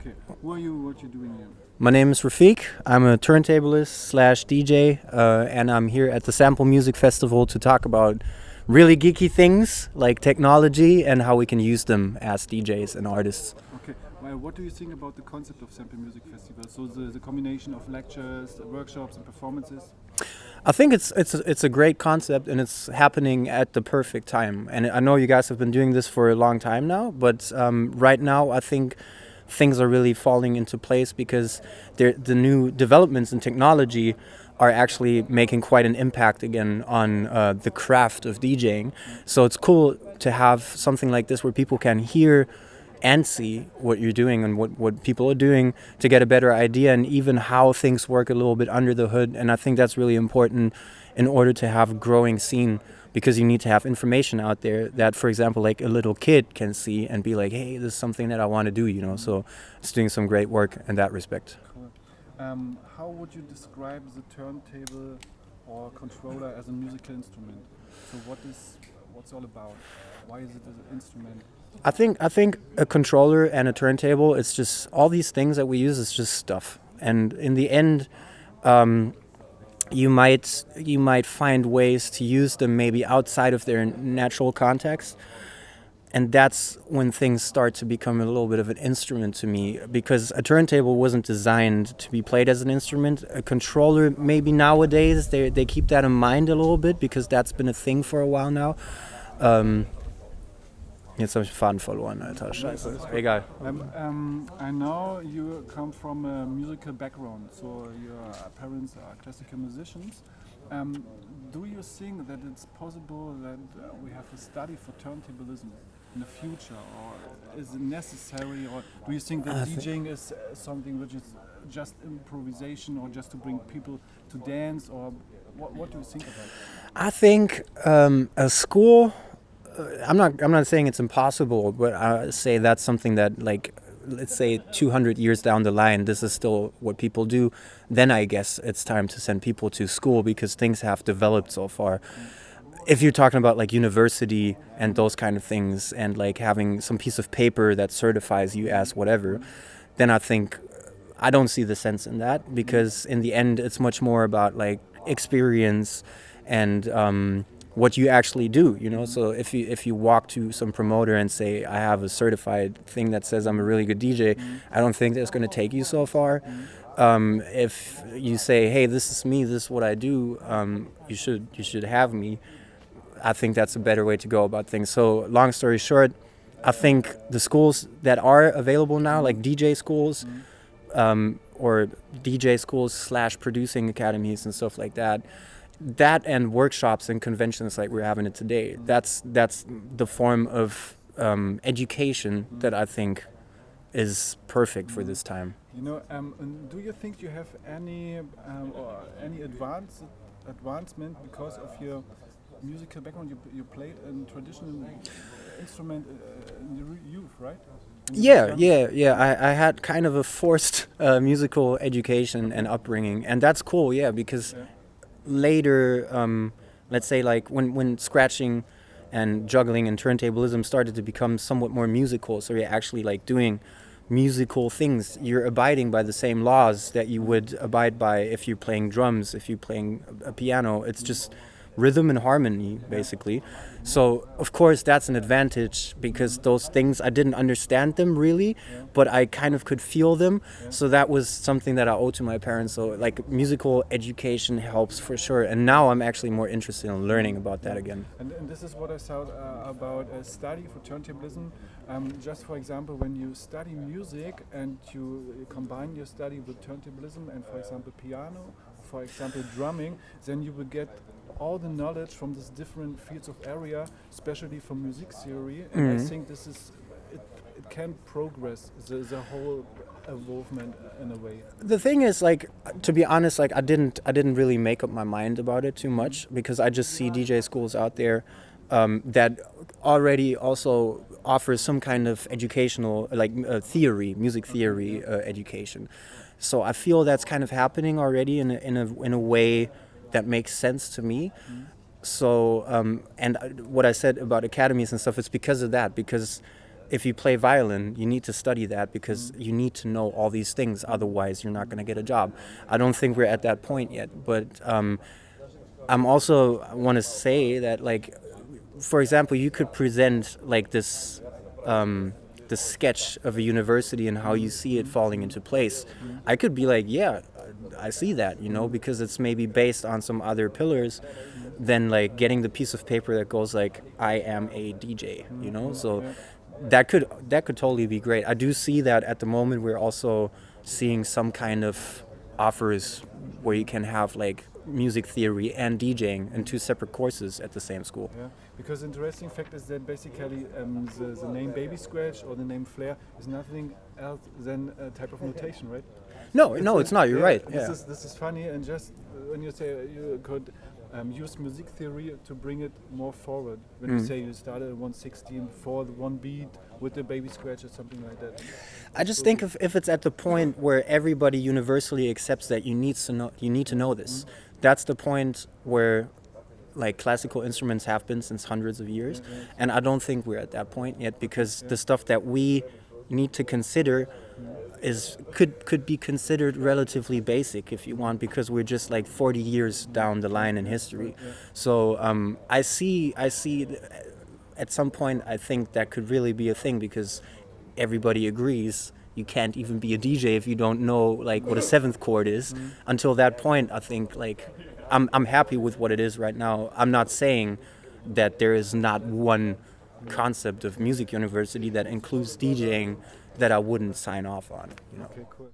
Okay. Who are you? What you doing here? My name is Rafik. I'm a turntablist slash DJ, and I'm here at the Sample Music Festival to talk about really geeky things like technology and how we can use them as DJs and artists. Okay. Well, what do you think about the concept of Sample Music Festival? So the combination of lectures, workshops, and performances. I think it's a great concept, and it's happening at the perfect time. And I know you guys have been doing this for a long time now, but right now I think things are really falling into place because the new developments in technology are actually making quite an impact again on the craft of DJing. So it's cool to have something like this where people can hear and see what you're doing and what people are doing to get a better idea and even how things work a little bit under the hood. And I think that's really important in order to have a growing scene, because you need to have information out there that, for example, like a little kid can see and be like, hey, this is something that I want to do, you know. So it's doing some great work in that respect. Cool. How would you describe the turntable or controller as a musical instrument? So what's it all about? Why is it an instrument? I think a controller and a turntable, it's just all these things that we use is just stuff. And in the end, you might find ways to use them maybe outside of their natural context. And that's when things start to become a little bit of an instrument to me, because a turntable wasn't designed to be played as an instrument. A controller, maybe nowadays, they keep that in mind a little bit, because that's been a thing for a while now. Jetzt habe ich den Faden verloren, Alter. Scheiße. Egal. I know you come from a musical background, so your parents are classical musicians. Do you think that it's possible that we have a study for turntablism in the future, or is it necessary, or do you think that DJing is something which is just improvisation, or just to bring people to dance, or what do you think about it? I think a school. I'm not saying it's impossible, but I say that's something that, like, let's say 200 years down the line, this is still what people do. Then I guess it's time to send people to school, because things have developed so far. If you're talking about like university and those kind of things, and like having some piece of paper that certifies you as whatever, then I think I don't see the sense in that, because in the end it's much more about like experience and what you actually do, you know. So if you walk to some promoter and say, I have a certified thing that says I'm a really good DJ, I don't think that's going to take you so far. If you say, hey, this is me, this is what I do, you should have me, I think that's a better way to go about things. So long story short, I think the schools that are available now, like DJ schools, or DJ schools / producing academies and stuff like that and workshops and conventions like we're having it today, that's the form of education that I think is perfect for this time. You know, do you think you have any advancement because of your musical background? You played a traditional instrument in your youth, right? Yeah. I had kind of a forced musical education and upbringing, and that's cool, because later, let's say like when scratching and juggling and turntablism started to become somewhat more musical, so you're actually like doing musical things, you're abiding by the same laws that you would abide by if you're playing drums, if you're playing a piano. It's just rhythm and harmony, basically. So of course that's an advantage, because those things, I didn't understand them really, but I kind of could feel them. So that was something that I owe to my parents. So like musical education helps for sure, and now I'm actually more interested in learning about that again. And this is what I thought about a study for turntablism. Just for example, when you study music and you combine your study with turntablism and, for example, piano, for example, drumming, then you will get all the knowledge from these different fields of area, especially from music theory. And I think this is it can progress the whole evolvement in a way. The thing is, like, to be honest, like I didn't really make up my mind about it too much, because I just see DJ schools out there that already also offer some kind of educational, like theory, music theory education. So I feel that's kind of happening already in a way that makes sense to me. So and what I said about academies and stuff, it's because of that, because if you play violin, you need to study that because you need to know all these things. Otherwise, you're not going to get a job. I don't think we're at that point yet. But I'm also want to say that, like, for example, you could present like this the sketch of a university and how you see it falling into place. I could be like, yeah, I see that, because it's maybe based on some other pillars than like getting the piece of paper that goes like, I am a DJ, So that could totally be great. I do see that at the moment we're also seeing some kind of offers where you can have like music theory and DJing in 2 separate courses at the same school. Yeah, because the interesting fact is that basically the name baby scratch or the name flare is nothing else than a type of notation, right? No, it's not. You're right. Yeah. This is funny, and just when you say you could use music theory to bring it more forward. When you say you started at 116 for the one beat with the baby scratch or something like that. I just think if it's at the point where everybody universally accepts that you need to know this, that's the point where like classical instruments have been since hundreds of years, and I don't think we're at that point yet, because the stuff that we need to consider could be considered relatively basic, if you want, because we're just like 40 years down the line in history. So I see at some point I think that could really be a thing, because everybody agrees you can't even be a DJ if you don't know like what a 7th chord is. Until that point, I think like I'm happy with what it is right now. I'm not saying that there is not one concept of music university that includes DJing that I wouldn't sign off on. Okay, cool.